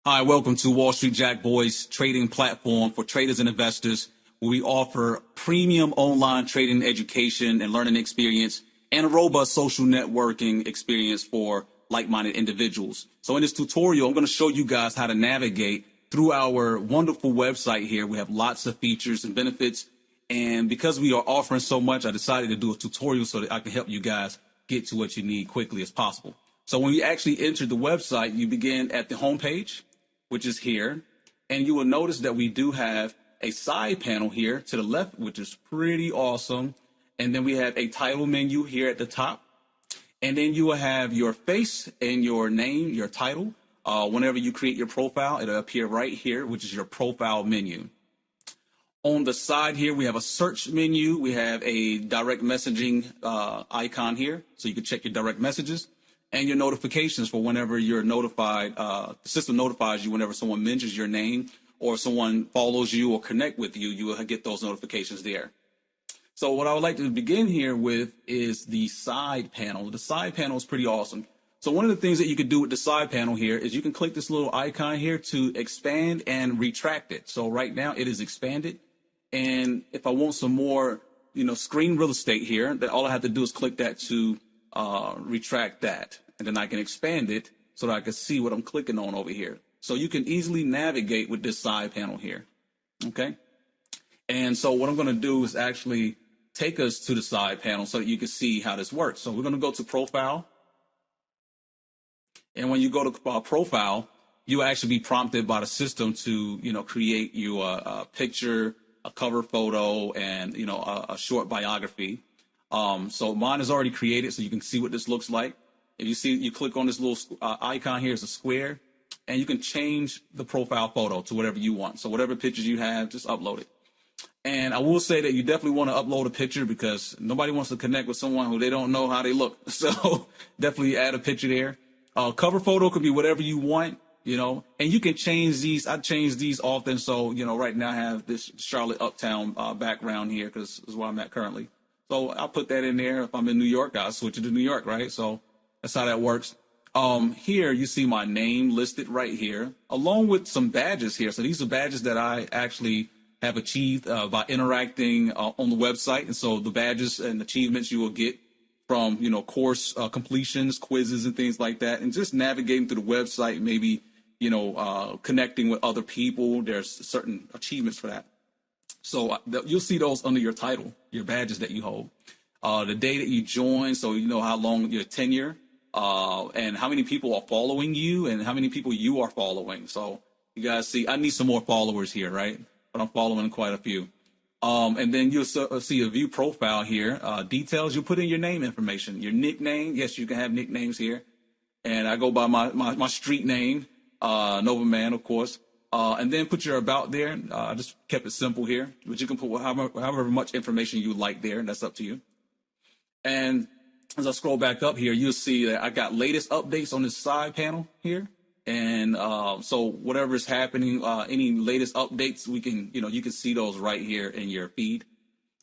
Hi, welcome to Wallstreet Jackboyz trading platform for traders and investors, where we offer premium online trading education and learning experience and a robust social networking experience for like-minded individuals. So in this tutorial, I'm going to show you guys how to navigate through our wonderful website here. We have lots of features and benefits. And because we are offering so much, I decided to do a tutorial so that I can help you guys get to what you need quickly as possible. So when you actually enter the website, you begin at the home page, which is here. And you will notice that we do have a side panel here to the left, which is pretty awesome. And then we have a title menu here at the top. And then you will have your face and your name, your title. Whenever you create your profile, it'll appear right here, which is your profile menu. On the side here, we have a search menu. We have a direct messaging icon here, so you can check your direct messages and your notifications for whenever you're notified. The system notifies you whenever someone mentions your name or someone follows you or connect with you, you will get those notifications there. So what I would like to begin here with is the side panel. The side panel is pretty awesome. So one of the things that you could do with the side panel here is you can click this little icon here to expand and retract it. So right now it is expanded. And if I want some more, screen real estate here, then all I have to do is click that to retract that. And then I can expand it so that I can see what I'm clicking on over here. So you can easily navigate with this side panel here. Okay. And so what I'm going to do is actually take us to the side panel so that you can see how this works. So we're going to go to profile. And when you go to profile, you actually be prompted by the system to, create you a picture, a cover photo, and, a short biography. So mine is already created, so you can see what this looks like. If you see, you click on this little icon here, it's a square, and you can change the profile photo to whatever you want. So whatever pictures you have, just upload it. And I will say that you definitely want to upload a picture because nobody wants to connect with someone who they don't know how they look. So definitely add a picture there. Cover photo could be whatever you want, and you can change these. I change these often. So, right now I have this Charlotte Uptown background here because this is where I'm at currently. So I'll put that in there. If I'm in New York, I'll switch it to New York, right? So that's how that works. Here you see my name listed right here, along with some badges here. So these are badges that I actually have achieved by interacting on the website. And so the badges and achievements you will get from, course completions, quizzes, and things like that. And just navigating through the website, maybe, connecting with other people. There's certain achievements for that. So you'll see those under your title, your badges that you hold. The day that you join, so you know how long your tenure, and how many people are following you and how many people you are following. So you guys see, I need some more followers here, right? But I'm following quite a few. And then you'll see a view profile here. Details, you put in your name information, your nickname. Yes, you can have nicknames here. And I go by my street name, Nova Man, of course. And then put your about there. I just kept it simple here, but you can put however much information you like there, and that's up to you. And as I scroll back up here, you'll see that I got latest updates on this side panel here. And so whatever is happening, any latest updates, we can, you can see those right here in your feed.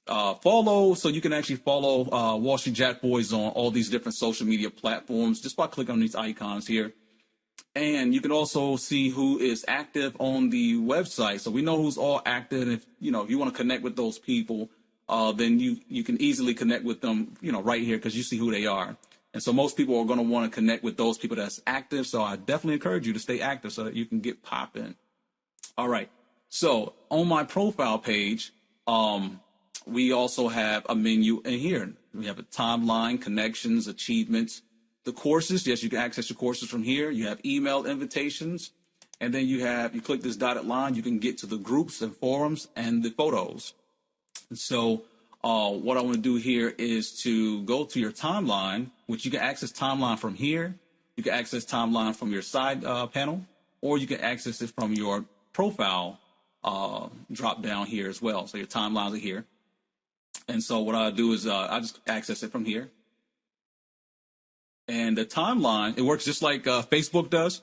Follow, so you can actually follow Wallstreet Jackboyz on all these different social media platforms just by clicking on these icons here. And you can also see who is active on the website. So we know who's all active. And if you want to connect with those people, then you can easily connect with them, right here because you see who they are. And so most people are going to want to connect with those people that's active. So I definitely encourage you to stay active so that you can get popping. All right. So on my profile page, we also have a menu in here. We have a timeline, connections, achievements. The courses, yes, you can access your courses from here. You have email invitations, and then you click this dotted line, you can get to the groups and forums and the photos. And so what I want to do here is to go to your timeline, which you can access timeline from here. You can access timeline from your side panel, or you can access it from your profile drop down here as well. So your timelines are here. And so what I do is I just access it from here. And the timeline, it works just like Facebook does.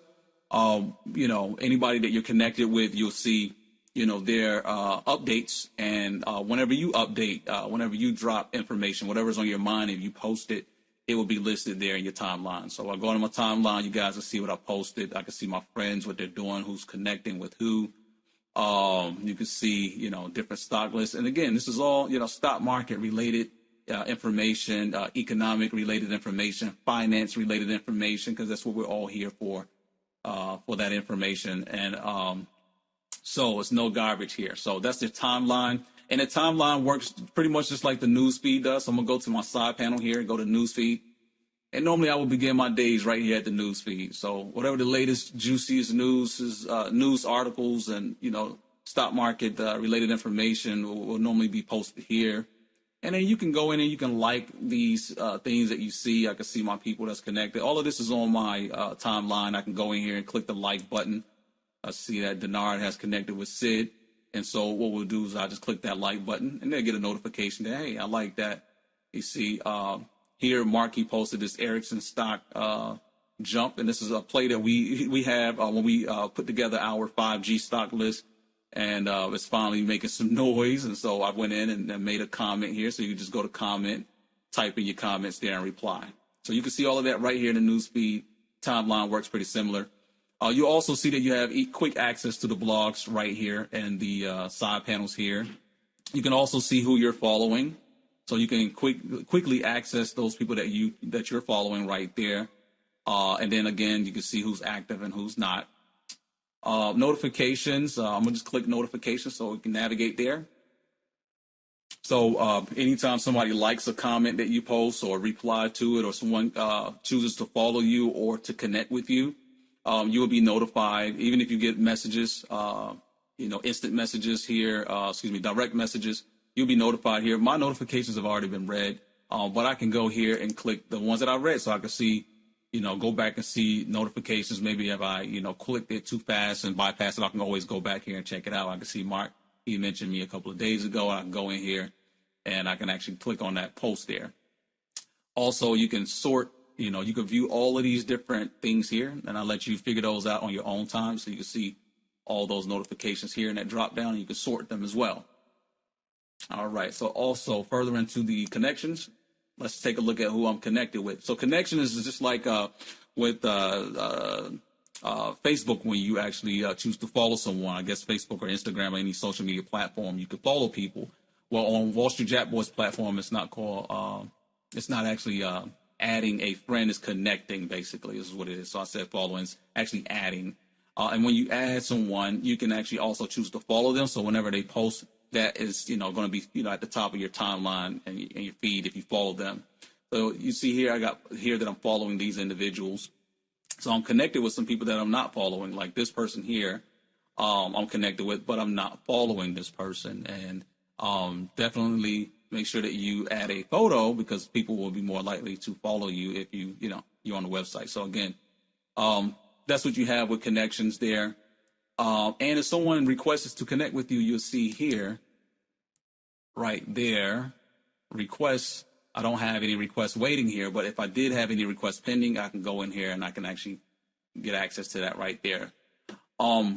Anybody that you're connected with, you'll see, their updates. And whenever you update, whenever you drop information, whatever's on your mind, if you post it, it will be listed there in your timeline. So I go on my timeline, you guys will see what I posted. I can see my friends, what they're doing, who's connecting with who. You can see, different stock lists. And again, this is all, stock market related information, economic related information, finance related information, because that's what we're all here for that information. And so it's no garbage here. So that's the timeline. And the timeline works pretty much just like the news feed does. So I'm going to go to my side panel here, go to news feed. And normally I will begin my days right here at the news feed. So whatever the latest, juiciest news is, news articles and, stock market related information will normally be posted here. And then you can go in and you can like these things that you see. I can see my people that's connected. All of this is on my timeline. I can go in here and click the like button. I see that Denard has connected with Sid. And so what we'll do is I'll just click that like button and they'll get a notification that, hey, I like that. You see here, Marky posted this Ericsson stock jump. And this is a play that we have when we put together our 5G stock list. And it's finally making some noise. And so I went in and made a comment here. So you can just go to comment, type in your comments there and reply. So you can see all of that right here in the news feed. Timeline works pretty similar. You also see that you have quick access to the blogs right here and the side panels here. You can also see who you're following. So you can quickly access those people that you're following right there. And then again, you can see who's active and who's not. Notifications, I'm gonna just click notifications so we can navigate there. So anytime somebody likes a comment that you post or reply to it, or someone chooses to follow you or to connect with you, you will be notified. Even if you get messages, instant messages here, direct messages, you'll be notified here. My notifications have already been read, but I can go here and click the ones that I read so I can see, go back and see notifications. Maybe if I, clicked it too fast and bypassed it, I can always go back here and check it out. I can see Mark, he mentioned me a couple of days ago. I can go in here and I can actually click on that post there. Also, you can sort, you can view all of these different things here, and I'll let you figure those out on your own time. So you can see all those notifications here in that drop down, and you can sort them as well. All right. So also further into the connections, let's take a look at who I'm connected with. So connection is just like with Facebook, when you actually choose to follow someone. I guess Facebook or Instagram or any social media platform, you can follow people. Well, on Wallstreet Jackboyz platform, it's not called, it's not actually adding a friend, is connecting, basically. This is what it is. So I said following is actually adding. And when you add someone, you can actually also choose to follow them. So whenever they post, that is, going to be, at the top of your timeline and your feed if you follow them. So you see here, I got here that I'm following these individuals. So I'm connected with some people that I'm not following, like this person here. I'm connected with, but I'm not following this person. And definitely make sure that you add a photo, because people will be more likely to follow you if you're on the website. So again, that's what you have with connections there. And if someone requests to connect with you, you'll see here, right there, requests. I don't have any requests waiting here, but if I did have any requests pending, I can go in here and I can actually get access to that right there.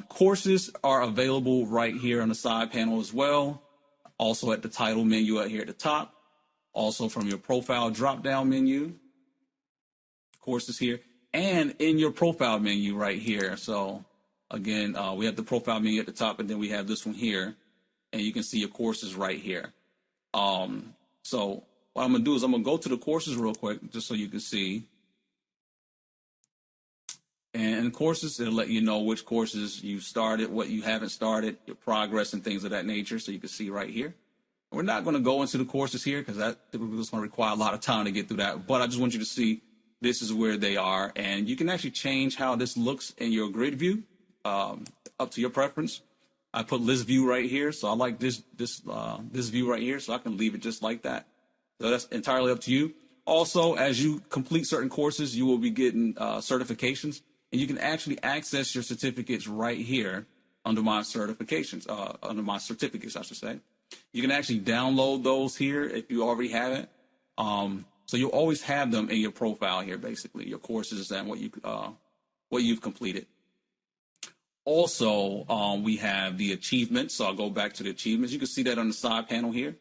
Courses are available right here on the side panel as well. Also at the title menu out here at the top. Also from your profile drop-down menu. Courses here. And in your profile menu right here. So again, we have the profile menu at the top, and then we have this one here. And you can see your courses right here. So what I'm going to do is I'm going to go to the courses real quick, just so you can see. And courses, it'll let you know which courses you started, what you haven't started, your progress, and things of that nature. So you can see right here. We're not going to go into the courses here, because that is going to require a lot of time to get through that. But I just want you to see this is where they are. And you can actually change how this looks in your grid view, up to your preference. I put list view right here. So I like this view right here. So I can leave it just like that. So that's entirely up to you. Also, as you complete certain courses, you will be getting certifications. And you can actually access your certificates right here under my certificates, I should say. You can actually download those here if you already have it. So you'll always have them in your profile here, basically, your courses and what you've completed. Also, we have the achievements. So I'll go back to the achievements. You can see that on the side panel here.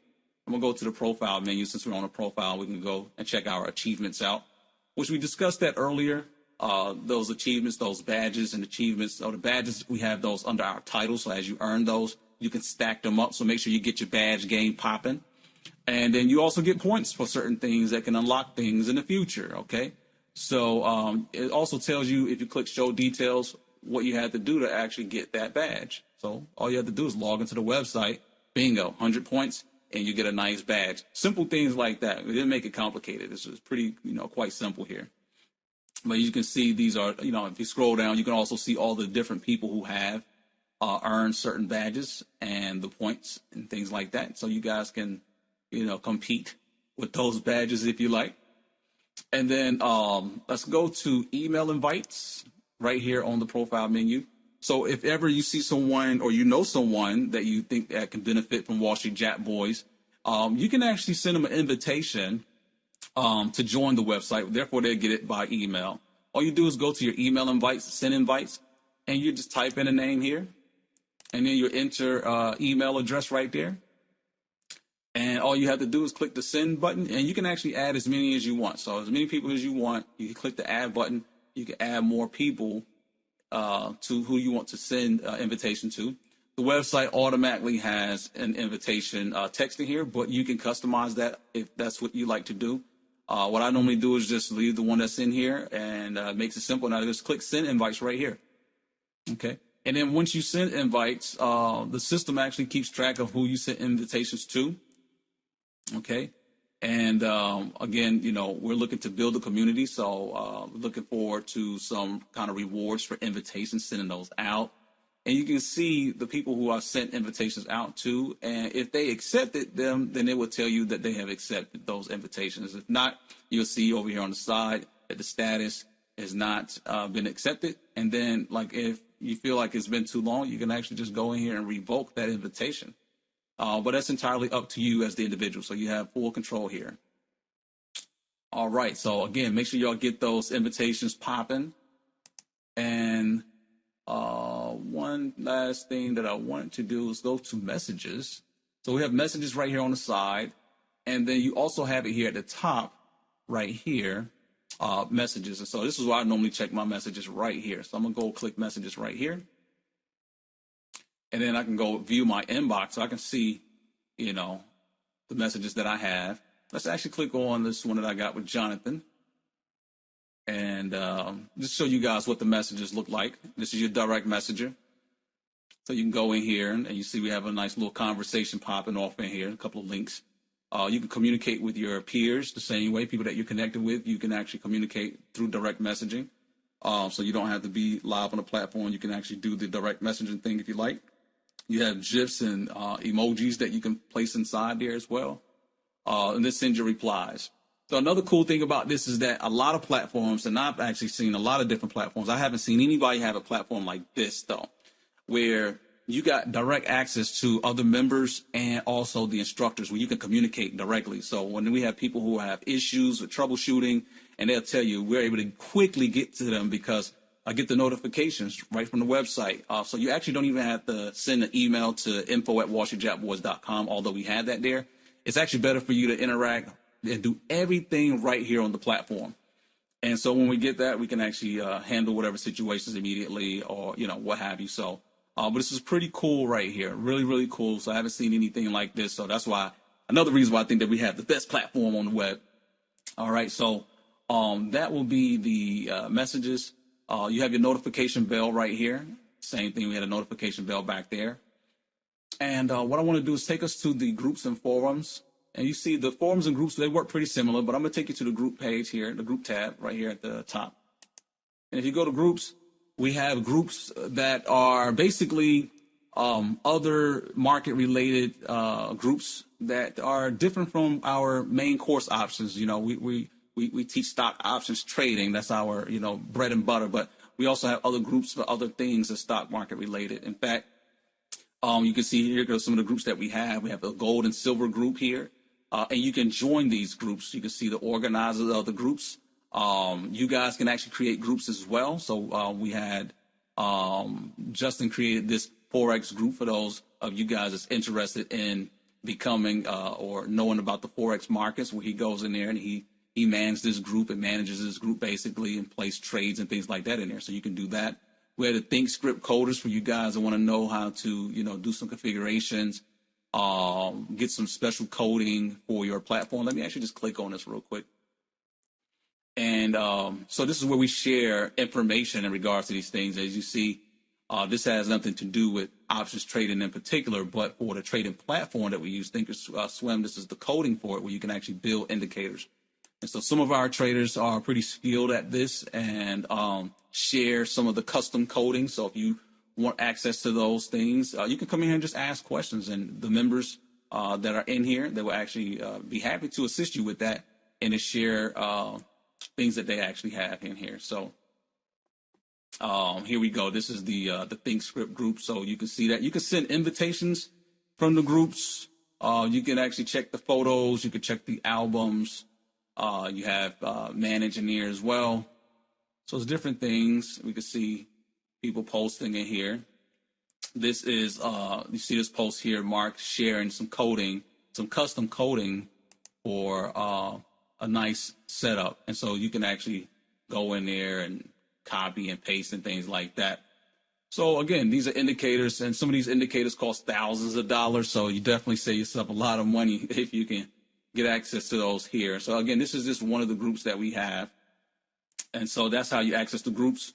I'm gonna go to the profile menu. Since we're on a profile, we can go and check our achievements out, which we discussed that earlier. Those achievements, those badges and achievements, the badges, we have those under our title. So as you earn those, you can stack them up. So make sure you get your badge game popping. And then you also get points for certain things that can unlock things in the future, okay? So it also tells you, if you click show details, what you had to do to actually get that badge. So all you have to do is log into the website, bingo, 100 points, and you get a nice badge. Simple things like that. We didn't make it complicated. This is pretty, quite simple here. But you can see these are, if you scroll down, you can also see all the different people who have earned certain badges and the points and things like that. So you guys can, compete with those badges if you like. And then let's go to email invites right here on the profile menu. So if ever you see someone or you know someone that you think that can benefit from Wallstreet Jackboyz, you can actually send them an invitation to join the website. Therefore, they'll get it by email. All you do is go to your email invites, send invites, and you just type in a name here, and then you enter email address right there. And all you have to do is click the send button, and you can actually add as many as you want. So as many people as you want, you can click the add button. You can add more people to who you want to send invitation to. The website automatically has an invitation text in here, but you can customize that if that's what you like to do. What I normally do is just leave the one that's in here, and makes it simple. Now just click send invites right here. Okay. And then once you send invites, the system actually keeps track of who you sent invitations to. Okay. And again, we're looking to build a community. So looking forward to some kind of rewards for invitations, sending those out. And you can see the people who I've sent invitations out to. And if they accepted them, then it will tell you that they have accepted those invitations. If not, you'll see over here on the side that the status has not been accepted. And then, like, if you feel like it's been too long, you can actually just go in here and revoke that invitation. But that's entirely up to you as the individual. So you have full control here. All right. So again, make sure y'all get those invitations popping. And one last thing that I wanted to do is go to messages. So we have messages right here on the side. And then you also have it here at the top right here, messages. And so this is why I normally check my messages right here. So I'm going to go click messages right here. And then I can go view my inbox so I can see, the messages that I have. Let's actually click on this one that I got with Jonathan. And just show you guys what the messages look like. This is your direct messenger. So you can go in here and you see we have a nice little conversation popping off in here, a couple of links. You can communicate with your peers the same way, people that you're connected with. You can actually communicate through direct messaging. So you don't have to be live on the platform. You can actually do the direct messaging thing if you like. You have GIFs and emojis that you can place inside there as well. And this sends your replies. So another cool thing about this is that a lot of platforms, and I've actually seen a lot of different platforms. I haven't seen anybody have a platform like this, though, where you got direct access to other members and also the instructors where you can communicate directly. So when we have people who have issues with troubleshooting, and they'll tell you, we're able to quickly get to them because I get the notifications right from the website. So you actually don't even have to send an email to info@wallstreetjackboyz.com, although we had that there. It's actually better for you to interact and do everything right here on the platform. And so when we get that, we can actually handle whatever situations immediately or, what have you. So, but this is pretty cool right here. Really, really cool. So I haven't seen anything like this. So that's why, another reason why I think that we have the best platform on the web. All right. So that will be the messages. You have your notification bell right here. Same thing. We had a notification bell back there. And what I want to do is take us to the groups and forums. And you see the forums and groups, they work pretty similar, but I'm going to take you to the group page here, the group tab right here at the top. And if you go to groups, we have groups that are basically other market-related groups that are different from our main course options. We teach stock options trading. That's our, bread and butter. But we also have other groups for other things that's stock market related. In fact, you can see here some of the groups that we have. We have the gold and silver group here. And you can join these groups. You can see the organizers of the groups. You guys can actually create groups as well. So we had Justin created this Forex group for those of you guys that's interested in becoming or knowing about the Forex markets, where he goes in there and he manages this group and manages this group basically and places trades and things like that in there. So you can do that. We have the Think Script coders for you guys that want to know how to, do some configurations, get some special coding for your platform. Let me actually just click on this real quick. And so this is where we share information in regards to these things. As you see, this has nothing to do with options trading in particular, but for the trading platform that we use, Thinkorswim, this is the coding for it, where you can actually build indicators. And so some of our traders are pretty skilled at this and share some of the custom coding. So if you want access to those things, you can come in here and just ask questions. And the members that are in here, they will actually be happy to assist you with that and to share things that they actually have in here. So here we go. This is the ThinkScript group. So you can see that. You can send invitations from the groups. You can actually check the photos. You can check the albums. You have manage in here as well. So it's different things. We can see people posting in here. This is, you see this post here, Mark sharing some coding, some custom coding for a nice setup. And so you can actually go in there and copy and paste and things like that. So again, these are indicators, and some of these indicators cost thousands of dollars. So you definitely save yourself a lot of money if you can get access to those here. So again, this is just one of the groups that we have. And so that's how you access the groups.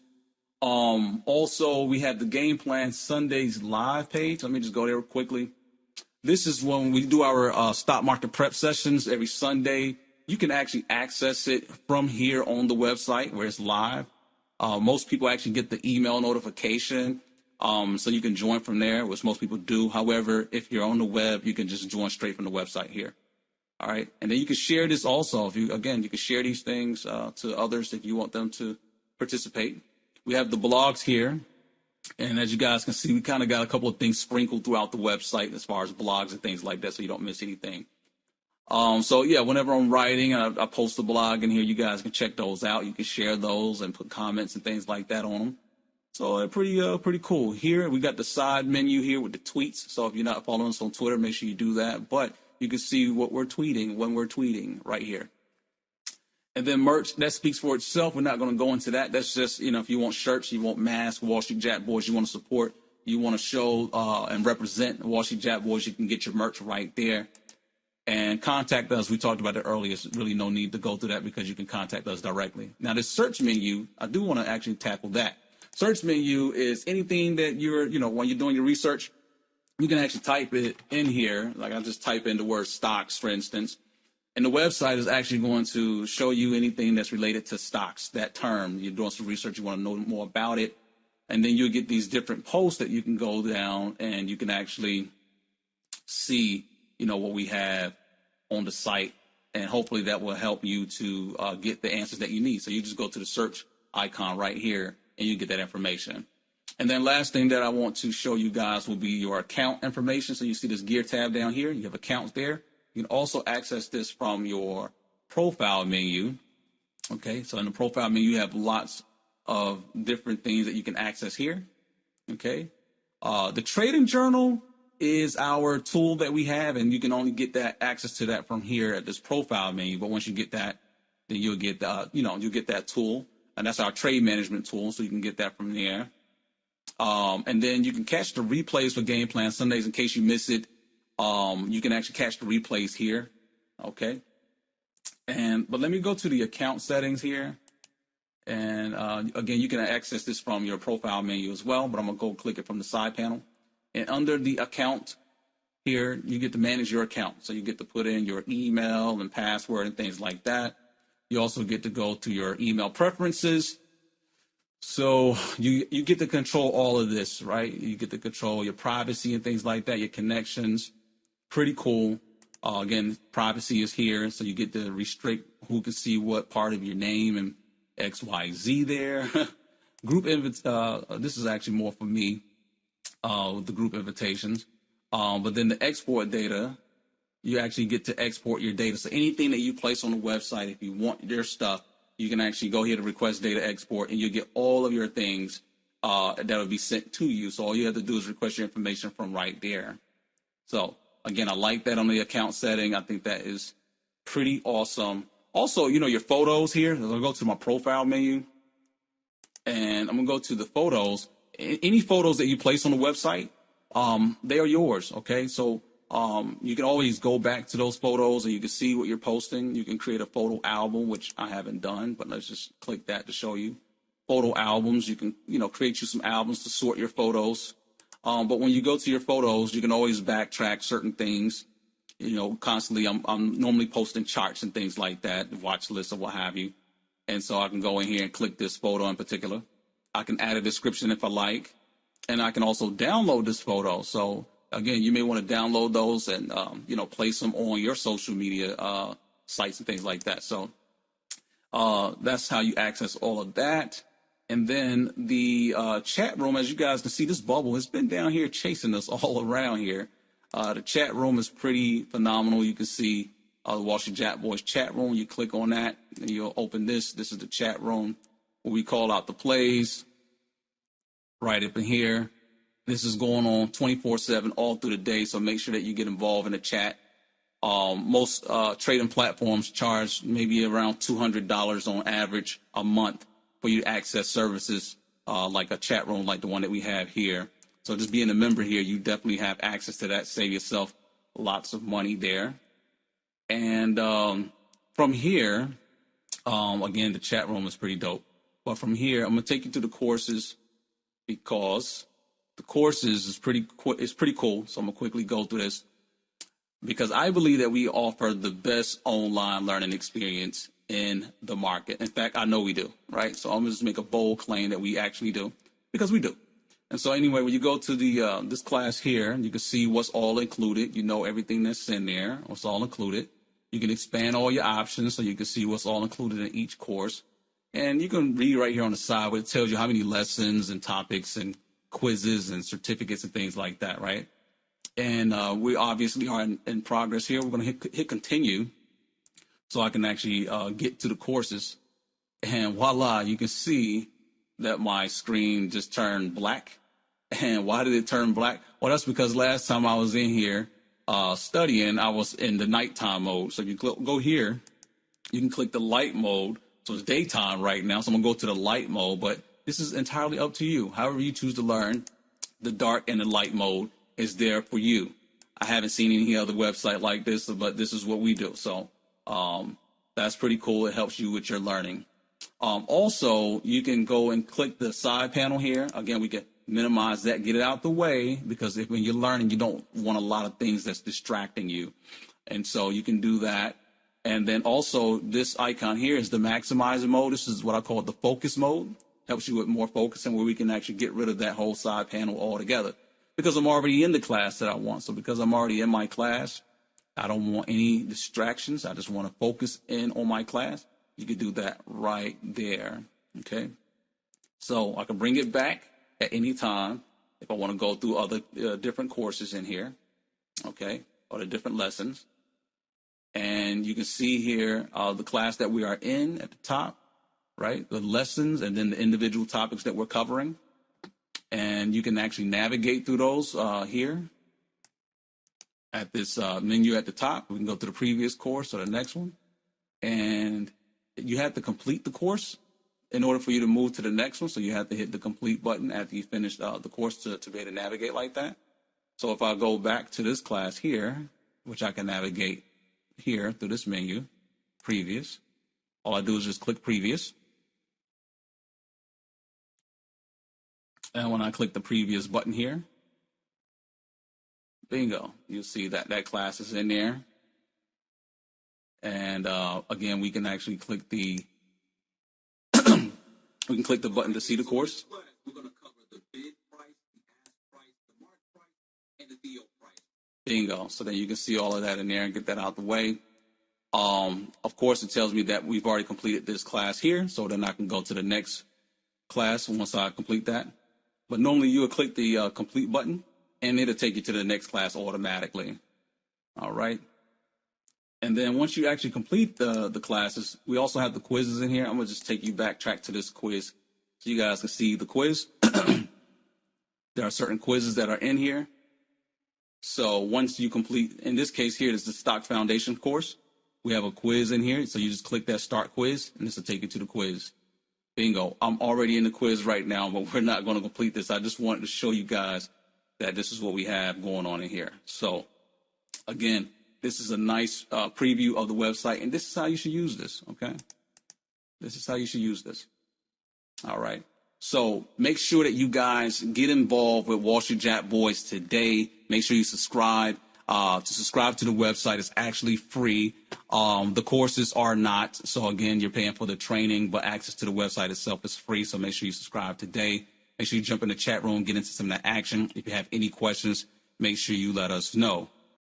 Also, we have the GamePlan Sundays live page. Let me just go there quickly. This is when we do our stock market prep sessions every Sunday. You can actually access it from here on the website where it's live. Most people actually get the email notification, so you can join from there, which most people do. However, if you're on the web, you can just join straight from the website here. All right, and then you can share this also. If you can share these things to others if you want them to participate. We have the blogs here, and as you guys can see, we kind of got a couple of things sprinkled throughout the website as far as blogs and things like that, so you don't miss anything. So yeah, whenever I'm writing, I post a blog in here. You guys can check those out. You can share those and put comments and things like that on them. So they're pretty cool. Here we got the side menu here with the tweets. So if you're not following us on Twitter, make sure you do that. But you can see what we're tweeting when we're tweeting right here. And then merch, that speaks for itself. We're not going to go into that. That's just, if you want shirts, you want masks, Wallstreet Jackboyz, you want to support, you want to show and represent Wallstreet Jackboyz, you can get your merch right there. And contact us. We talked about it earlier. There's really no need to go through that because you can contact us directly. Now, this search menu, I do want to actually tackle that. Search menu is anything that when you're doing your research, you can actually type it in here. Like I just type in the word stocks, for instance. And the website is actually going to show you anything that's related to stocks, that term. You're doing some research, you want to know more about it. And then you'll get these different posts that you can go down and you can actually see, what we have on the site. And hopefully that will help you to get the answers that you need. So you just go to the search icon right here and you get that information. And then last thing that I want to show you guys will be your account information. So you see this gear tab down here. You have accounts there. You can also access this from your profile menu. Okay, so in the profile menu, you have lots of different things that you can access here. Okay, the trading journal is our tool that we have, and you can only get that access to that from here at this profile menu. But once you get that, then you'll get you'll get that tool, and that's our trade management tool. So you can get that from there. And then you can catch the replays for GamePlan Sundays in case you miss it. You can actually catch the replays here. Okay. But let me go to the account settings here. And again, you can access this from your profile menu as well, but I'm going to go click it from the side panel. And under the account here, you get to manage your account. So you get to put in your email and password and things like that. You also get to go to your email preferences. So you get to control all of this, right? You get to control your privacy and things like that, your connections. Pretty cool. Again, privacy is here, so you get to restrict who can see what part of your name and XYZ there. This is actually more for me with the group invitations. But then the export data, you actually get to export your data. So anything that you place on the website, if you want your stuff, you can actually go here to request data export, and you get all of your things that will be sent to you. So all you have to do is request your information from right there. So Again, I like that on the account setting. I think that is pretty awesome. Also, your photos here. I'm gonna go to my profile menu, and I'm gonna go to the photos. Any photos that you place on the website, they are yours. Okay, so you can always go back to those photos, and you can see what you're posting. You can create a photo album, which I haven't done, but let's just click that to show you. Photo albums. You can create you some albums to sort your photos. But when you go to your photos, you can always backtrack certain things. Constantly, I'm normally posting charts and things like that, watch lists or what have you. And so I can go in here and click this photo in particular. I can add a description if I like, and I can also download this photo. So again, you may want to download those and place them on your social media sites and things like that. So that's how you access all of that. And then the chat room, as you guys can see, this bubble has been down here chasing us all around here. The chat room is pretty phenomenal. You can see the Wallstreet Jackboyz chat room. You click on that, and you'll open this. This is the chat room where we call out the plays right up in here. This is going on 24/7 all through the day, so make sure that you get involved in the chat. Most trading platforms charge maybe around $200 on average a month for you to access services like a chat room like the one that we have here. So just being a member here, you definitely have access to that. Save yourself lots of money there. And from here, again, the chat room is pretty dope. But from here, I'm going to take you to the courses because the courses is pretty cool. So I'm going to quickly go through this because I believe that we offer the best online learning experience in the market. In fact, I know we do, right? So I'm going to just make a bold claim that we actually do because we do. And so anyway, when you go to the this class here, you can see what's all included. You know everything that's in there, what's all included. You can expand all your options so you can see what's all included in each course. And you can read right here on the side where it tells you how many lessons and topics and quizzes and certificates and things like that, right? And we obviously are in progress here. We're going to hit continue so I can actually get to the courses. And voila, you can see that my screen just turned black. And why did it turn black? Well, that's because last time I was in here studying, I was in the nighttime mode. So if you go here, you can click the light mode. So it's daytime right now. So I'm going to go to the light mode, but this is entirely up to you. However you choose to learn, the dark and the light mode is there for you. I haven't seen any other website like this, but this is what we do. So that's pretty cool. It helps you with your learning. Also, you can go and click the side panel here. Again, we can minimize that, get it out the way, because when you're learning, you don't want a lot of things that's distracting you. And so you can do that. And then also this icon here is the maximizer mode. This is what I call the focus mode. Helps you with more focusing, where we can actually get rid of that whole side panel altogether. Because I'm already in the class that I want. So because I'm already in my class, I don't want any distractions. I just want to focus in on my class. You can do that right there, okay? So I can bring it back at any time if I want to go through other different courses in here, okay, or the different lessons. And you can see here the class that we are in at the top, right? The lessons and then the individual topics that we're covering. And you can actually navigate through those here at this menu at the top. We can go to the previous course or the next one. And you have to complete the course in order for you to move to the next one. So you have to hit the complete button after you finish the course to be able to navigate like that. So if I go back to this class here, which I can navigate here through this menu, previous, all I do is just click previous. And when I click the previous button here, bingo, you'll see that that class is in there. And again, we can actually click the we can click the button to see the course. We're going to cover the bid price, the ask price, the mark price, and the deal price. Bingo. So then you can see all of that in there and get that out the way. Of course, it tells me that we've already completed this class here, so then I can go to the next class once I complete that. But normally you would click the complete button, and it'll take you to the next class automatically. All right. And then once you actually complete the classes, we also have the quizzes in here. I'm going to just take you backtrack to this quiz so you guys can see the quiz. There are certain quizzes that are in here. So once you complete, in this case here, is the stock foundation course. We have a quiz in here. So you just click that start quiz and this will take you to the quiz. Bingo. I'm already in the quiz right now, but we're not going to complete this. I just wanted to show you guys that this is what we have going on in here. So again, this is a nice preview of the website, and this is how you should use this, okay? This is how you should use this. All right. So make sure that you guys get involved with Wallstreet Jackboyz today. Make sure you subscribe. To subscribe to the website is actually free. The courses are not. So again, you're paying for the training, but access to the website itself is free. So make sure you subscribe today. Make sure you jump in the chat room, get into some of that action. If you have any questions, make sure you let us know.